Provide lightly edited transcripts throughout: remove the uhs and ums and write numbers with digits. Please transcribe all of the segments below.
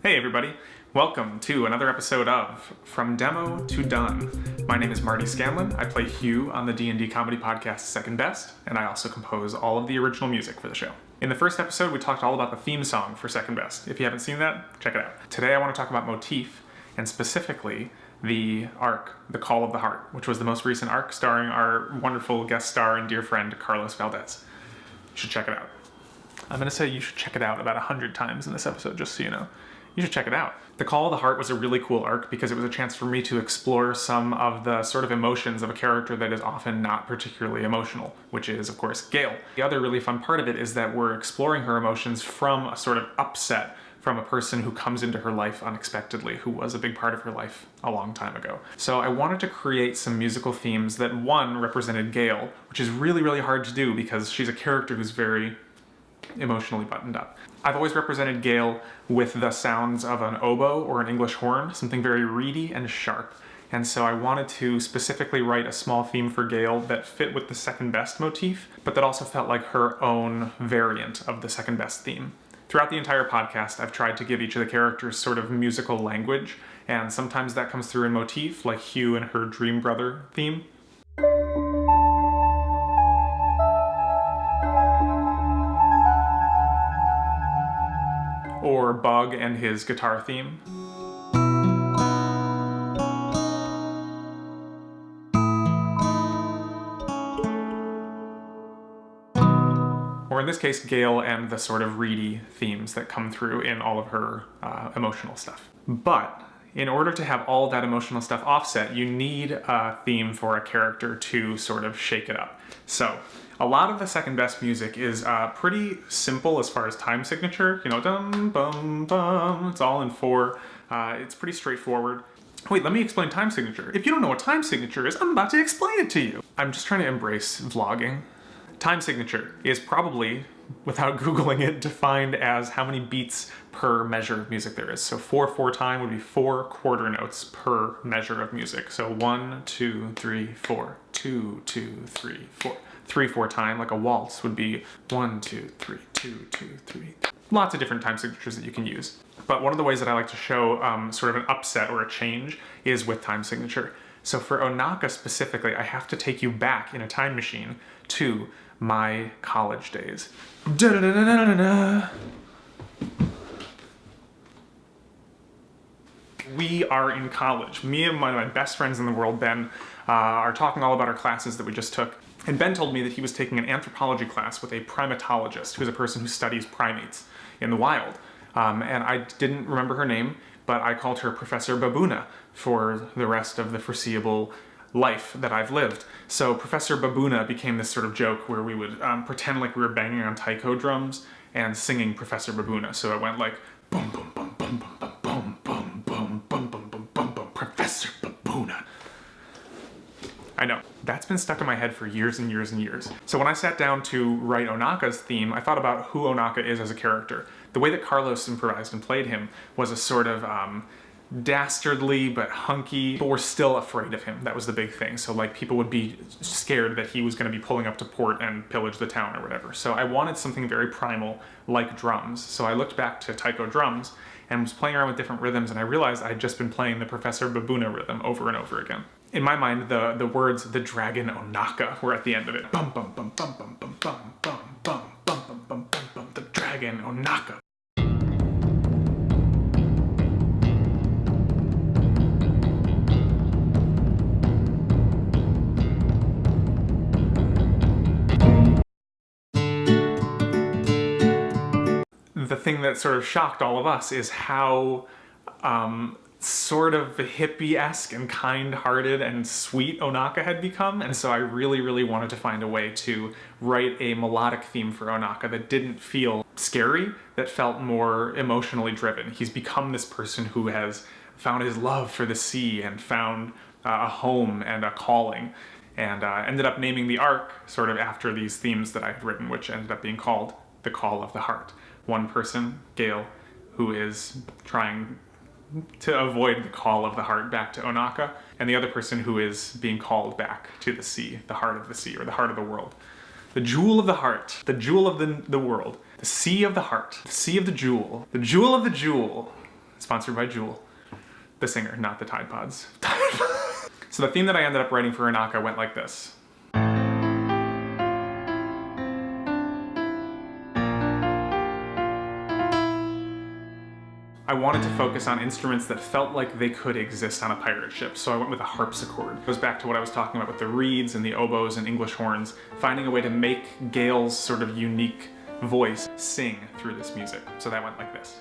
Hey everybody, welcome to another episode of From Demo to Done. My name is Marty Scanlon. I play Hugh on the D&D comedy podcast Second Best, and I also compose all of the original music for the show. In the first episode, we talked all about the theme song for Second Best. If you haven't seen that, check it out. Today I want to talk about Motif, and specifically the arc, The Call of the Heart, which was the most recent arc starring our wonderful guest star and dear friend, Carlos Valdez. You should check it out. I'm going to say you should check it out about 100 times in this episode, just so you know. You should check it out. The Call of the Heart was a really cool arc because it was a chance for me to explore some of the sort of emotions of a character that is often not particularly emotional, which is, of course, Gale. The other really fun part of it is that we're exploring her emotions from a sort of upset from a person who comes into her life unexpectedly, who was a big part of her life a long time ago. So I wanted to create some musical themes that, one, represented Gale, which is really, really hard to do because she's a character who's very emotionally buttoned up. I've always represented Gale with the sounds of an oboe or an English horn, something very reedy and sharp. And so I wanted to specifically write a small theme for Gale that fit with the Second Best motif, but that also felt like her own variant of the Second Best theme. Throughout the entire podcast, I've tried to give each of the characters sort of musical language, and sometimes that comes through in motif, like Hugh and her Dream Brother theme. Or Bug and his guitar theme. Or in this case, Gale and the sort of reedy themes that come through in all of her emotional stuff. But in order to have all that emotional stuff offset, you need a theme for a character to sort of shake it up. So a lot of the Second Best music is pretty simple as far as time signature. You know, dum, bum, bum, it's all in 4. It's pretty straightforward. Wait, let me explain time signature. If you don't know what time signature is, I'm about to explain it to you. I'm just trying to embrace vlogging. Time signature is probably, without Googling it, defined as how many beats per measure of music there is. So 4/4 time would be 4 quarter notes per measure of music. So 1, 2, 3, 4, 2, 2, 3, 4. 3/4 time, like a waltz, would be 1, 2, 3, 2, 2, 3. Lots of different time signatures that you can use. But one of the ways that I like to show sort of an upset or a change is with time signature. So for Onaka specifically, I have to take you back in a time machine to my college days. Da-da-da-da-da-da. We are in college. Me and one of my best friends in the world, Ben, are talking all about our classes that we just took. And Ben told me that he was taking an anthropology class with a primatologist, who's a person who studies primates in the wild. And I didn't remember her name, but I called her Professor Babuna for the rest of the foreseeable life that I've lived. So Professor Babuna became this sort of joke where we would pretend like we were banging on taiko drums and singing Professor Babuna. So it went like boom, boom, boom, boom, boom, boom, boom, boom, boom, boom, boom, boom, boom, boom, Professor Babuna. I know, that's been stuck in my head for years and years and years. So when I sat down to write Onaka's theme, I thought about who Onaka is as a character. The way that Carlos improvised and played him was a sort of dastardly but hunky, but we're still afraid of him. That was the big thing. So like people would be scared that he was going to be pulling up to port and pillage the town or whatever. So I wanted something very primal like drums. So I looked back to taiko drums and was playing around with different rhythms, and I realized I had just been playing the Professor Babuna rhythm over and over again. In my mind, the words "the dragon Onaka" were at the end of it. Bum bum bum bum bum bum bum bum bum bum bum bum bum bum. The dragon Onaka. The thing that sort of shocked all of us is how sort of hippie-esque and kind-hearted and sweet Onaka had become. And so I really, really wanted to find a way to write a melodic theme for Onaka that didn't feel scary, that felt more emotionally driven. He's become this person who has found his love for the sea and found a home and a calling, and ended up naming the arc sort of after these themes that I had written, which ended up being called The Call of the Heart. One person, Gale, who is trying to avoid the call of the heart back to Onaka, and the other person who is being called back to the sea, the heart of the sea, or the heart of the world. The jewel of the heart, the jewel of the world, the sea of the heart, the sea of the jewel of the jewel, sponsored by Jewel. The singer, not the Tide Pods. So the theme that I ended up writing for Onaka went like this. I wanted to focus on instruments that felt like they could exist on a pirate ship, so I went with a harpsichord. It goes back to what I was talking about with the reeds and the oboes and English horns, finding a way to make Gale's sort of unique voice sing through this music. So that went like this.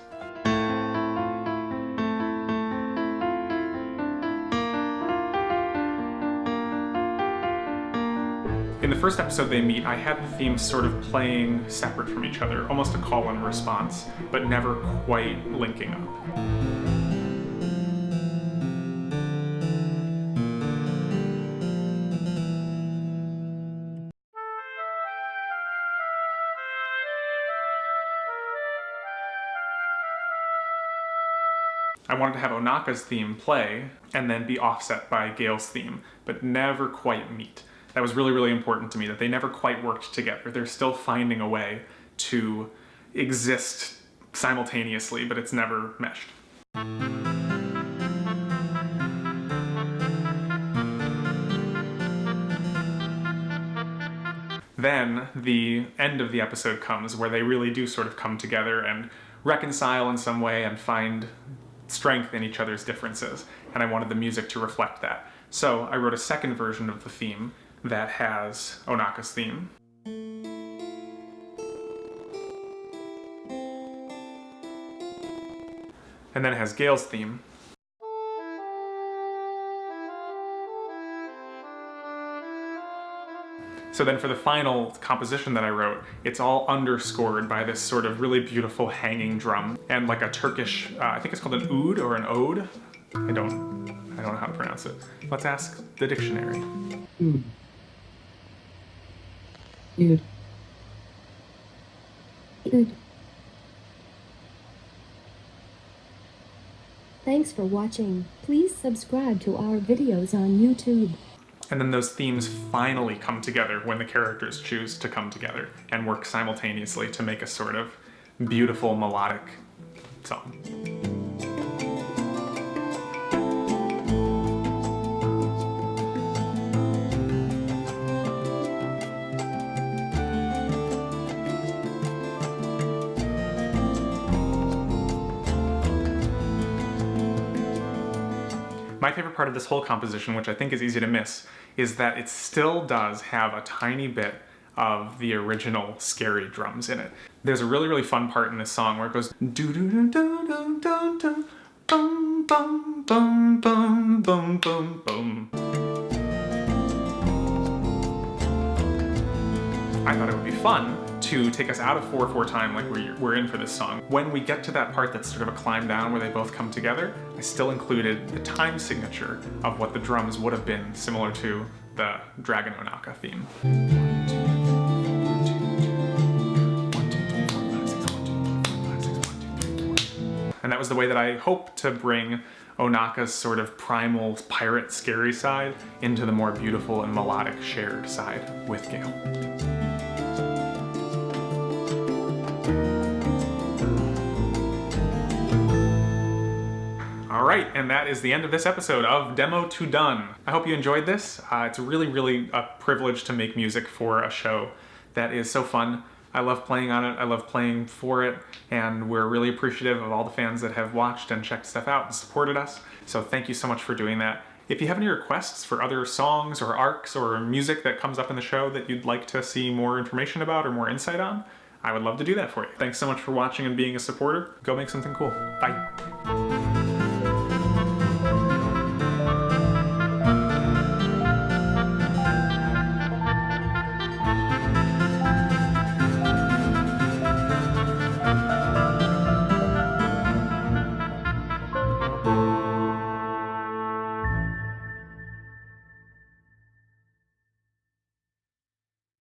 In the first episode they meet, I had the themes sort of playing separate from each other, almost a call and response, but never quite linking up. I wanted to have Onaka's theme play and then be offset by Gale's theme, but never quite meet. That was really, really important to me, that they never quite worked together. They're still finding a way to exist simultaneously, but it's never meshed. Then the end of the episode comes where they really do sort of come together and reconcile in some way and find strength in each other's differences. And I wanted the music to reflect that. So I wrote a second version of the theme that has Onaka's theme. And then it has Gale's theme. So then for the final composition that I wrote, it's all underscored by this sort of really beautiful hanging drum and like a Turkish, I think it's called an oud or an ode. I don't know how to pronounce it. Let's ask the dictionary. Dude. Thanks for watching. Please subscribe to our videos on YouTube. And then those themes finally come together when the characters choose to come together and work simultaneously to make a sort of beautiful melodic song. My favorite part of this whole composition, which I think is easy to miss, is that it still does have a tiny bit of the original scary drums in it. There's a really, really fun part in this song where it goes do do do do do do do bum bum bum bum bum bum bum. I thought it would be fun to take us out of 4/4 time like we're in for this song. When we get to that part that's sort of a climb down where they both come together, I still included the time signature of what the drums would have been, similar to the Dragon Onaka theme. And that was the way that I hope to bring Onaka's sort of primal pirate scary side into the more beautiful and melodic shared side with Gale. Alright, and that is the end of this episode of Demo to Done. I hope you enjoyed this. It's really, really a privilege to make music for a show that is so fun. I love playing on it, I love playing for it, and we're really appreciative of all the fans that have watched and checked stuff out and supported us. So thank you so much for doing that. If you have any requests for other songs or arcs or music that comes up in the show that you'd like to see more information about or more insight on, I would love to do that for you. Thanks so much for watching and being a supporter. Go make something cool. Bye.